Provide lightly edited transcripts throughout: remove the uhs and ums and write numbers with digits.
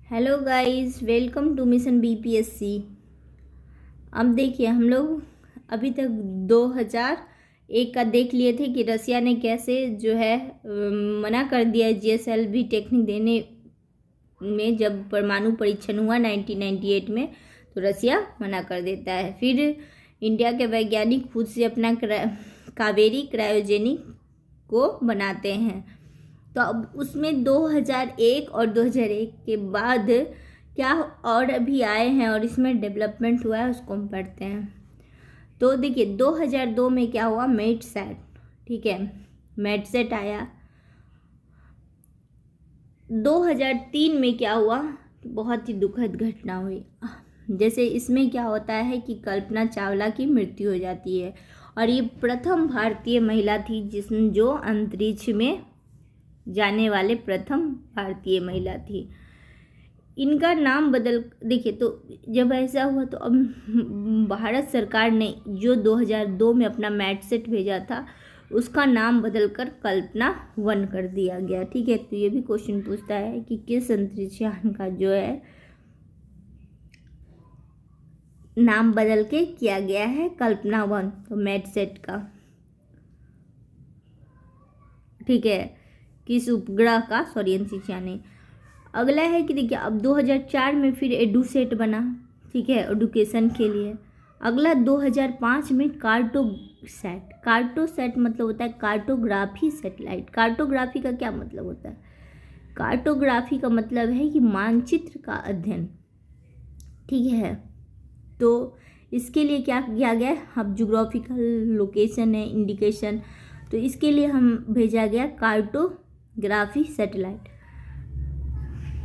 Hello guys, welcome to mission BPSC. अब देखिए, हम लोग अभी तक 2001 का देख लिए थे कि रसिया ने कैसे जो है मना कर दिया जीएसएलवी टेक्निक देने में। जब परमाणु परीक्षण हुआ 1998 में तो रसिया मना कर देता है। फिर इंडिया के वैज्ञानिक खुद से अपना कावेरी क्रायोजेनिक को बनाते हैं। तो अब उसमें 2001 और 2001 के बाद क्या और अभी आए हैं और इसमें डेवलपमेंट हुआ है, उसको हम पढ़ते हैं। तो देखिए, 2002 में क्या हुआ, मेटसैट, ठीक है, मेटसैट आया। 2003 में क्या हुआ, बहुत ही दुखद घटना हुई। जैसे इसमें क्या होता है कि कल्पना चावला की मृत्यु हो जाती है और ये प्रथम भारतीय महिला थी जिसने जो अंतरिक्ष में जाने वाले प्रथम भारतीय महिला थी। इनका नाम बदल, देखिए, तो जब ऐसा हुआ तो अब भारत सरकार ने जो 2002 में अपना मैटसेट भेजा था उसका नाम बदलकर कल्पना 1 कर दिया गया, ठीक है। तो ये भी क्वेश्चन पूछता है कि किस अंतरिक्ष यान का जो है नाम बदल के किया गया है कल्पना 1, तो मैटसेट का, ठीक है, किस उपग्रह का, सॉरी अंतरिक्ष यान नहीं। अगला है कि देखिए, अब 2004 में फिर एडुसेट बना, ठीक है, एडुकेशन के लिए। अगला 2005 में कार्टोसैट। कार्टोसैट मतलब होता है कार्टोग्राफी सैटेलाइट। कार्टोग्राफी का क्या मतलब होता है? कार्टोग्राफी का मतलब है कि मानचित्र का अध्ययन, ठीक है। तो इसके लिए क्या किया गया, अब ज्योग्राफिकल लोकेशन है, इंडिकेशन, तो इसके लिए हम भेजा गया कार्टोग्राफी सैटेलाइट।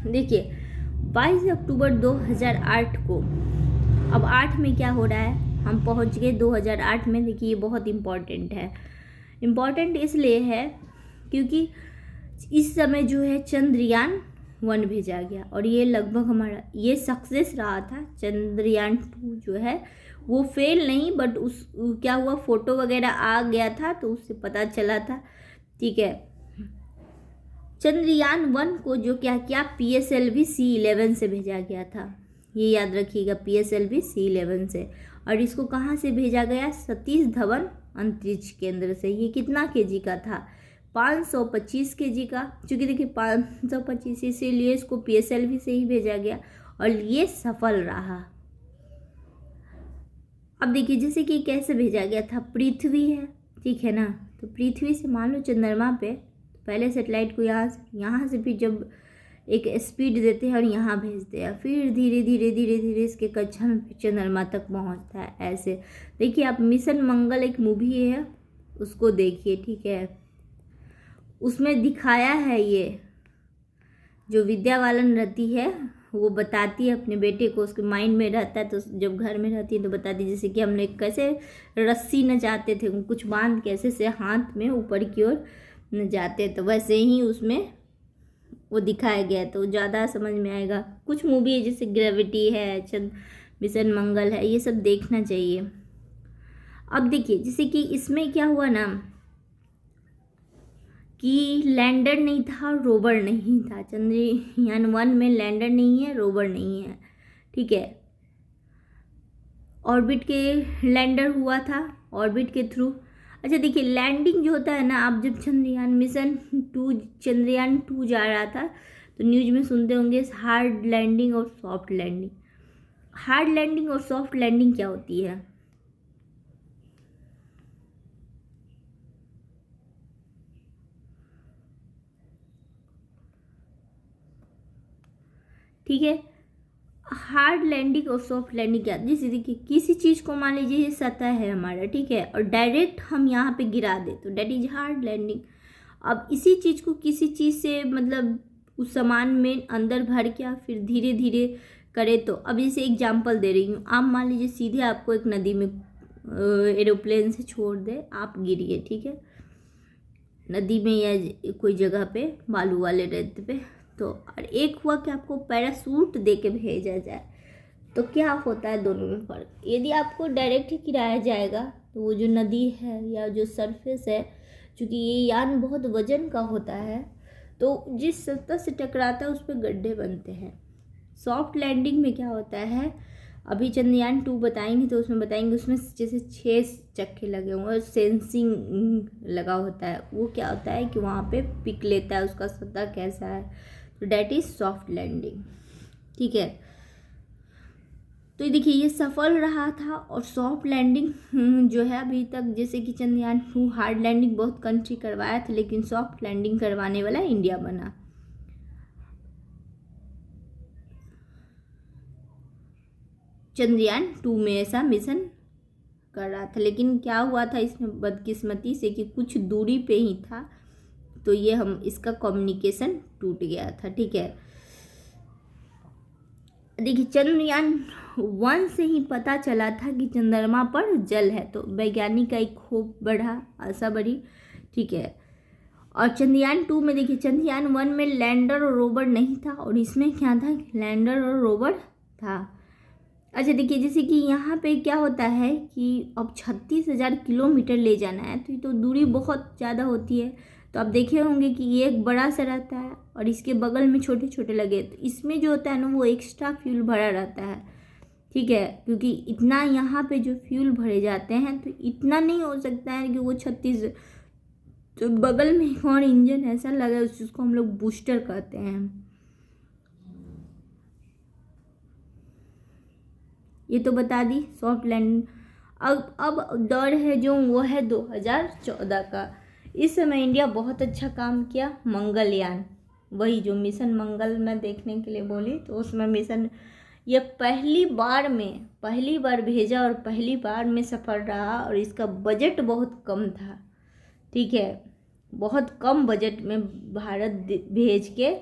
देखिए, 22 अक्टूबर 2008 को, अब 8 में क्या हो रहा है, हम पहुंच गए 2008 में। देखिए, ये बहुत इम्पॉर्टेंट है। इम्पॉर्टेंट इसलिए है क्योंकि इस समय जो है चंद्रयान 1 भेजा गया और ये लगभग हमारा ये सक्सेस रहा था। चंद्रयान 2 जो है वो फेल नहीं, बट उस क्या हुआ, फोटो वगैरह आ गया था तो उससे पता चला था, ठीक है। चंद्रयान 1 को जो क्या किया, PSLV C11 से भेजा गया था, ये याद रखिएगा, PSLV C11 से। और इसको कहाँ से भेजा गया, सतीश धवन अंतरिक्ष केंद्र से। ये कितना केजी का था, 525 केजी का। चूँकि देखिए 525, इसीलिए इसको PSLV से ही भेजा गया और ये सफल रहा। अब देखिए, जैसे कि कैसे भेजा गया था, पृथ्वी है, ठीक है ना, तो पृथ्वी से मान लो चंद्रमा पे, पहले सेटेलाइट को यहाँ से फिर जब एक स्पीड देते हैं और यहाँ भेजते हैं, फिर धीरे धीरे धीरे धीरे इसके कक्षा में चंद्रमा तक पहुँचता है, ऐसे। देखिए, आप मिशन मंगल एक मूवी है, उसको देखिए, ठीक है। उसमें दिखाया है, ये जो विद्या बालन रहती है वो बताती है अपने बेटे को, उसके माइंड में रहता है, तो जब घर में रहती है तो बताती है जैसे कि हमने कैसे रस्सी न जाते थे, कुछ बांध के ऐसे से हाथ में ऊपर की ओर न जाते, तो वैसे ही उसमें वो दिखाया गया, तो ज़्यादा समझ में आएगा। कुछ मूवी है जैसे ग्रेविटी है, मिशन मंगल है, ये सब देखना चाहिए। अब देखिए, जैसे कि इसमें क्या हुआ ना कि लैंडर नहीं था, रोवर नहीं था। चंद्रयान 1 में लैंडर नहीं है, रोवर नहीं है, ठीक है। ऑर्बिट के लैंडर हुआ था, ऑर्बिट के थ्रू। अच्छा देखिए, लैंडिंग जो होता है ना, आप जब चंद्रयान 2 जा रहा था तो न्यूज में सुनते होंगे हार्ड लैंडिंग और सॉफ्ट लैंडिंग। हार्ड लैंडिंग और सॉफ्ट लैंडिंग क्या होती है? ठीक है, हार्ड लैंडिंग और सॉफ्ट लैंडिंग क्या, जैसे देखिए किसी चीज़ को मान लीजिए ये सतह है हमारा, ठीक है, और डायरेक्ट हम यहाँ पे गिरा दे तो डेट इज हार्ड लैंडिंग। अब इसी चीज़ को किसी चीज़ से मतलब उस सामान में अंदर भर के फिर धीरे धीरे करे, तो अब जैसे एग्जांपल दे रही हूँ, आप मान लीजिए सीधे आपको एक नदी में एरोप्लेन से छोड़ दे, आप गिरिए, ठीक है, नदी में या कोई जगह पे बालू वाले रेत पे, तो और एक हुआ कि आपको पैरासूट दे के भेजा जाए, तो क्या होता है दोनों में फ़र्क। यदि आपको डायरेक्ट ही गिराया जाएगा तो वो जो नदी है या जो सरफेस है, चूँकि ये यान बहुत वजन का होता है, तो जिस सतह से टकराता है उस पर गड्ढे बनते हैं, सॉफ्ट लैंडिंग में क्या होता है, अभी चंद्रयान 2 बताएंगे तो उसमें बताएंगे, उसमें जैसे 6 चक्के लगे हुए और सेंसिंग लगा होता है। वो क्या होता है कि वहाँ पे पिक लेता है उसका सतह कैसा है, तो डैट इज़ सॉफ्ट लैंडिंग। ठीक है, तो देखिए ये सफल रहा था। और सॉफ्ट लैंडिंग जो है अभी तक, जैसे कि चंद्रयान 2 हार्ड लैंडिंग बहुत कंट्री करवाया था, लेकिन सॉफ्ट लैंडिंग करवाने वाला इंडिया बना। चंद्रयान 2 में ऐसा मिशन कर रहा था, लेकिन क्या हुआ था इसमें बदकिस्मती से कि कुछ दूरी पे ही था, तो ये इसका कम्युनिकेशन टूट गया था। ठीक है, देखिए चंद्रयान 1 से ही पता चला था कि चंद्रमा पर जल है, तो वैज्ञानिक का एक होप बढ़ा, आशा बढ़ी। ठीक है, और चंद्रयान 2 में देखिए चंद्रयान 1 में लैंडर और रोवर नहीं था, और इसमें क्या था, लैंडर और रोवर था। अच्छा देखिए, जैसे कि यहाँ पे क्या होता है कि अब 36,000 किलोमीटर ले जाना है, तो ये तो दूरी बहुत ज़्यादा होती है। तो आप देखे होंगे कि ये एक बड़ा सा रहता है और इसके बगल में छोटे छोटे लगे, तो इसमें जो होता है ना वो एक्स्ट्रा फ्यूल भरा रहता है। ठीक है, क्योंकि इतना यहाँ पे जो फ्यूल भरे जाते हैं तो इतना नहीं हो सकता है कि वो 36, तो बगल में एक और इंजन ऐसा लगा है जिसको हम लोग बूस्टर कहते हैं। ये तो बता दी सॉफ्ट लैंडिंग। अब दौर है जो वो है 2014 का। इस समय इंडिया बहुत अच्छा काम किया, मंगलयान, वही जो मिशन मंगल में देखने के लिए बोली, तो उसमें मिशन ये पहली बार भेजा और पहली बार में सफल रहा, और इसका बजट बहुत कम था। ठीक है, बहुत कम बजट में भारत भेज के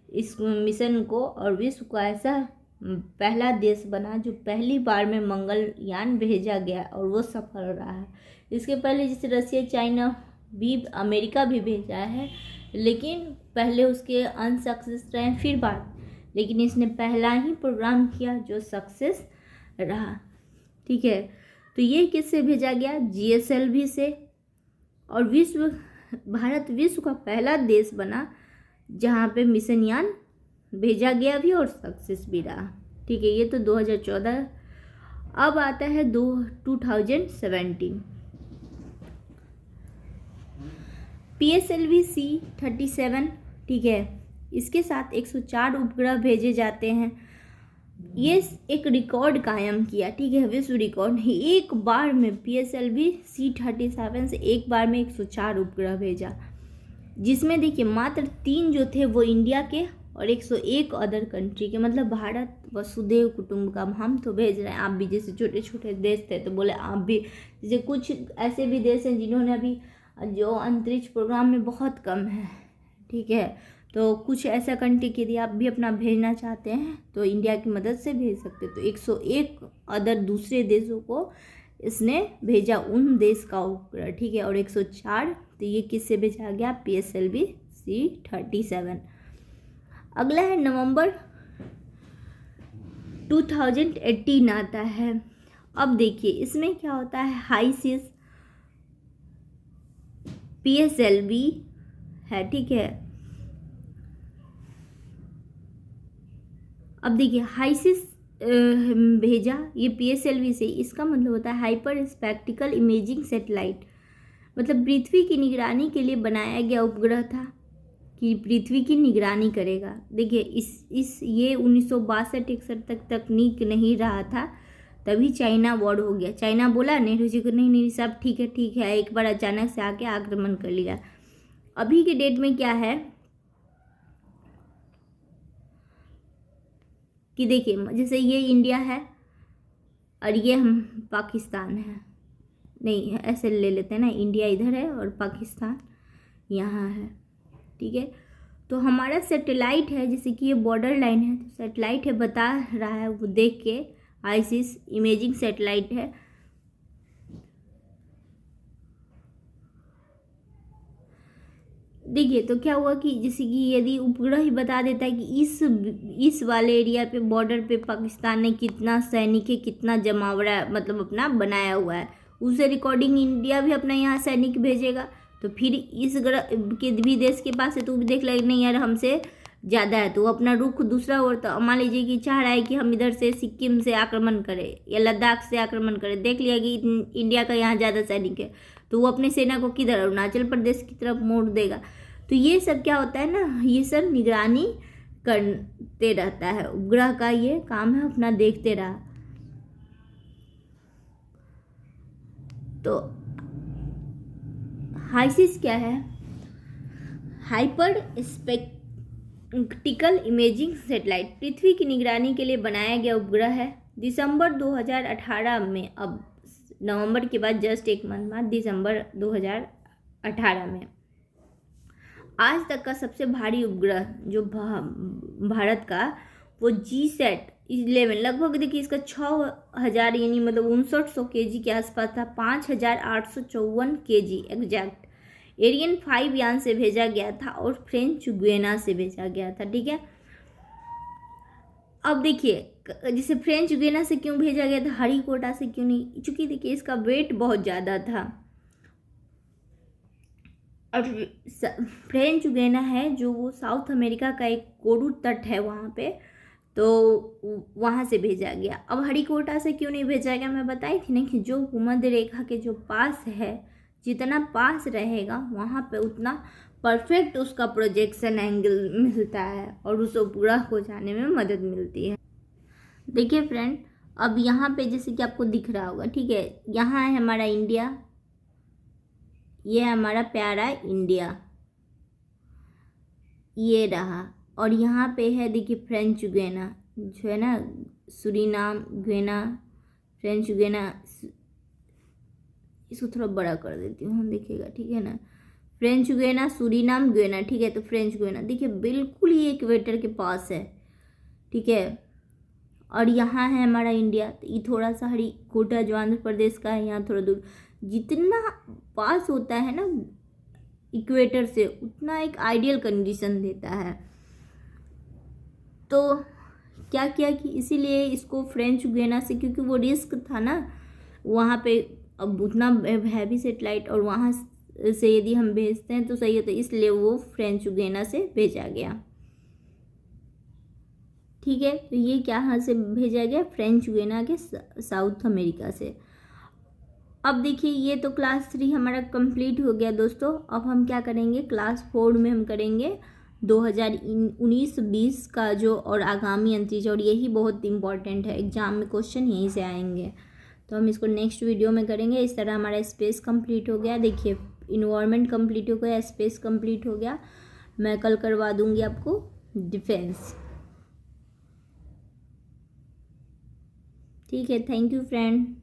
इस मिशन को, और विश्व को ऐसा पहला देश बना जो पहली बार में मंगलयान भेजा गया और वो सफल रहा है। इसके पहले जैसे रसिया, चाइना भी, अमेरिका भी भेजा है, लेकिन पहले उसके अनसक्सेस रहे, फिर बाद, लेकिन इसने पहला ही प्रोग्राम किया जो सक्सेस रहा। ठीक है, तो ये किससे भेजा गया, GSLV से, और भारत विश्व का पहला देश बना जहाँ पे मिशन यान भेजा गया भी और सक्सेस भी रहा। ठीक है, ये तो 2014। अब आता है 2017 PSLV C-37। ठीक है, इसके साथ 104 उपग्रह भेजे जाते हैं। ये एक रिकॉर्ड कायम किया। ठीक है, विश्व रिकॉर्ड, एक बार में PSLV C-37 से एक बार में 104 उपग्रह भेजा, जिसमें देखिए मात्र 3 जो थे वो इंडिया के और 101 अदर कंट्री के। मतलब भारत वसुदेव कुटुंबकम, हम तो भेज रहे हैं, आप भी, जैसे छोटे छोटे देश थे तो बोले आप भी, जैसे कुछ ऐसे भी देश हैं जिन्होंने अभी जो अंतरिक्ष प्रोग्राम में बहुत कम है। ठीक है, तो कुछ ऐसा कंट्री के यदि आप भी अपना भेजना चाहते हैं तो इंडिया की मदद से भेज सकते, तो 101 अदर दूसरे देशों को इसने भेजा, उन देश का उपग्रह। ठीक है, और 104, तो ये किससे भेजा गया, PSLV C-37। अगला है नवंबर 2018 आता है। अब देखिए इसमें क्या होता है, हाईसिस PSLV है। ठीक है, अब देखिए हाईसिस भेजा ये PSLV से, इसका मतलब होता है हाइपर स्पेक्टिकल इमेजिंग सैटेलाइट, मतलब पृथ्वी की निगरानी के लिए बनाया गया उपग्रह था कि पृथ्वी की निगरानी करेगा। देखिए ये 1962-61 तक तकनीक नहीं रहा था, तभी चाइना वॉर हो गया। चाइना बोला नेहरू जी को, नहीं सब ठीक है, एक बार अचानक से आके आक्रमण कर लिया। अभी के डेट में क्या है कि देखिए जैसे ये इंडिया है और ये हम पाकिस्तान है, नहीं ऐसे ले लेते हैं ना, इंडिया इधर है और पाकिस्तान यहाँ है। ठीक है, तो हमारा सैटेलाइट है, जैसे कि ये बॉर्डर लाइन है, तो सैटेलाइट है, बता रहा है वो देख के, आईसिस इमेजिंग सैटेलाइट है। देखिए तो क्या हुआ कि जैसे कि यदि उपग्रह ही बता देता है कि इस वाले एरिया पे, बॉर्डर पे पाकिस्तान ने कितना सैनिक है, कितना जमावड़ा मतलब अपना बनाया हुआ है, उससे रिकॉर्डिंग इंडिया भी अपना यहाँ सैनिक भेजेगा, तो फिर इस ग्रह के भी देश के पास है तो भी देख लेगा नहीं यार हमसे ज़्यादा है तो वो अपना रुख दूसरा ओर, तो मान लीजिए कि चाह रहा है कि हम इधर से सिक्किम से आक्रमण करें या लद्दाख से आक्रमण करें, देख लिया कि इंडिया का यहाँ ज़्यादा सैनिक है, तो वो अपने सेना को किधर, अरुणाचल प्रदेश की तरफ मोड़ देगा। तो ये सब क्या होता है ना, ये सब निगरानी करते रहता है, उपग्रह का ये काम है, अपना देखते रहा। तो हाइसिस क्या है, हाइपर स्पेक्टिकल इमेजिंग सैटेलाइट, पृथ्वी की निगरानी के लिए बनाया गया उपग्रह है। दिसंबर 2018 में, अब नवंबर के बाद जस्ट एक मंथ बाद दिसंबर 2018 में आज तक का सबसे भारी उपग्रह जो भारत का, वो GSAT-11 लगभग देखिए इसका 6000 यानी मतलब 5900 kg के आसपास था, 5854 kg एग्जैक्ट, एरियन 5 यान से भेजा गया था और फ्रेंच गुयाना से भेजा गया था। ठीक है, अब देखिए जैसे फ्रेंच गुयाना से क्यों भेजा गया था, हरिकोटा से क्यों नहीं, चूंकि देखिए इसका वेट बहुत ज़्यादा था, और फ्रेंच गुयाना है जो वो साउथ अमेरिका का एक कोरू तट है वहाँ पे, तो वहाँ से भेजा गया। अब हरिकोटा से क्यों नहीं भेजा गया, मैं बताई थी ना कि जो भूमध्य रेखा के जो पास है, जितना पास रहेगा वहाँ पे उतना परफेक्ट उसका प्रोजेक्शन एंगल मिलता है और उस उपग्रह को जाने में मदद मिलती है। देखिए फ्रेंड, अब यहाँ पे जैसे कि आपको दिख रहा होगा, ठीक है, यहाँ है हमारा इंडिया, ये है हमारा प्यारा इंडिया, ये रहा, और यहाँ पे है देखिए फ्रेंच गुयाना जो है ना, सूरीनाम गुयाना, फ्रेंच गुयाना, इसको थोड़ा बड़ा कर देती हूँ, देखिएगा, ठीक है ना, फ्रेंच गुयाना, सूरीनाम गुयाना, ठीक है, तो फ्रेंच गुयाना देखिए बिल्कुल ही इक्वेटर के पास है, ठीक है, और यहाँ है हमारा इंडिया, तो ये थोड़ा सा हरिकोटा जो आंध्र प्रदेश का है, यहाँ थोड़ा दूर, जितना पास होता है ना इक्वेटर से उतना एक आइडियल कंडीशन देता है। तो क्या किया कि इसीलिए इसको फ्रेंच गुयाना से, क्योंकि वो रिस्क था ना वहाँ पे, अब उतना हैवी सेटेलाइट और वहाँ से यदि हम भेजते हैं तो सही है, तो इसलिए वो फ्रेंच गुयाना से भेजा गया। ठीक है, तो ये क्या यहाँ से भेजा गया, फ्रेंच गुयाना के साउथ अमेरिका से। अब देखिए ये तो क्लास 3 हमारा कंप्लीट हो गया दोस्तों। अब हम क्या करेंगे, क्लास 4 में हम करेंगे 2019-20 का जो और आगामी अंतरिक्ष, और यही बहुत इंपॉर्टेंट है, एग्जाम में क्वेश्चन यहीं से आएंगे, तो हम इसको नेक्स्ट वीडियो में करेंगे। इस तरह हमारा स्पेस कंप्लीट हो गया, देखिए इन्वायरमेंट कंप्लीट हो गया, स्पेस कंप्लीट हो गया। मैं कल करवा दूंगी आपको डिफेंस। ठीक है, थैंक यू फ्रेंड।